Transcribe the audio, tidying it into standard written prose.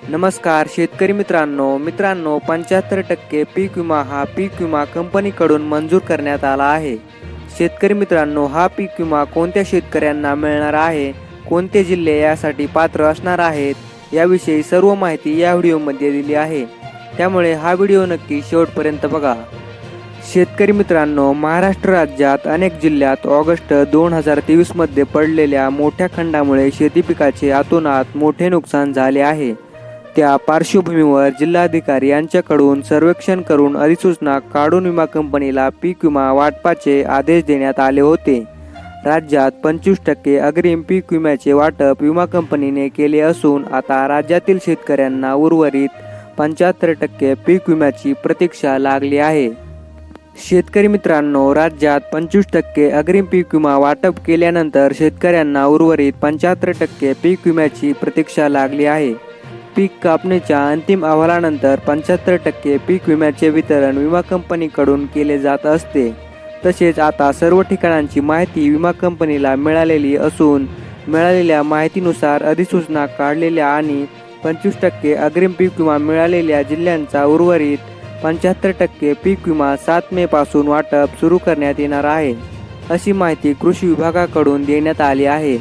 नमस्कार शेतकरी मित्रांनो 75% पीक विमा हा पीक विमा कंपनीकडून मंजूर करण्यात आला आहे। शेतकरी मित्रांनो, हा पीक विमा कोणत्या शेतकऱ्यांना मिळणार आहे, कोणते जिल्हे यासाठी पात्र असणार आहेत याविषयी सर्व माहिती या व्हिडिओमध्ये दिली आहे। त्यामुळे हा व्हिडिओ नक्की शेवटपर्यंत बघा। शेतकरी मित्रांनो, महाराष्ट्र राज्यात अनेक जिल्ह्यात ऑगस्ट 2023 मध्ये पडलेल्या मोठ्या खंडामुळे शेती पिकाचे अतोनात मोठे नुकसान झाले आहे। त्या पार्श्वभूमीवर जिल्हाधिकारी यांच्याकडून सर्वेक्षण करून अधिसूचना काढून विमा कंपनीला पीक विमा वाटपाचे आदेश देण्यात आले होते। राज्यात 25% अग्रिम पीक विम्याचे वाटप विमा कंपनीने केले असून आता राज्यातील शेतकऱ्यांना उर्वरित 75% पीक विम्याची प्रतीक्षा लागली आहे। शेतकरी मित्रांनो, राज्यात 25% अग्रिम पीक विमा वाटप केल्यानंतर शेतकऱ्यांना उर्वरित 75% पीक विम्याची प्रतीक्षा लागली आहे। पीक कापणीच्या अंतिम अहवालानंतर 75% पीक विम्याचे वितरण विमा कंपनीकडून केले जात असते। तसेच आता सर्व ठिकाणांची माहिती विमा कंपनीला मिळालेली असून मिळालेल्या माहितीनुसार अधिसूचना काढलेल्या आणि 25% अग्रिम पीक विमा मिळालेल्या जिल्ह्यांचा उर्वरित 75% पीक विमा 7 मे पासून वाटप सुरू करण्यात येणार आहे, अशी माहिती कृषी विभागाकडून देण्यात आली आहे।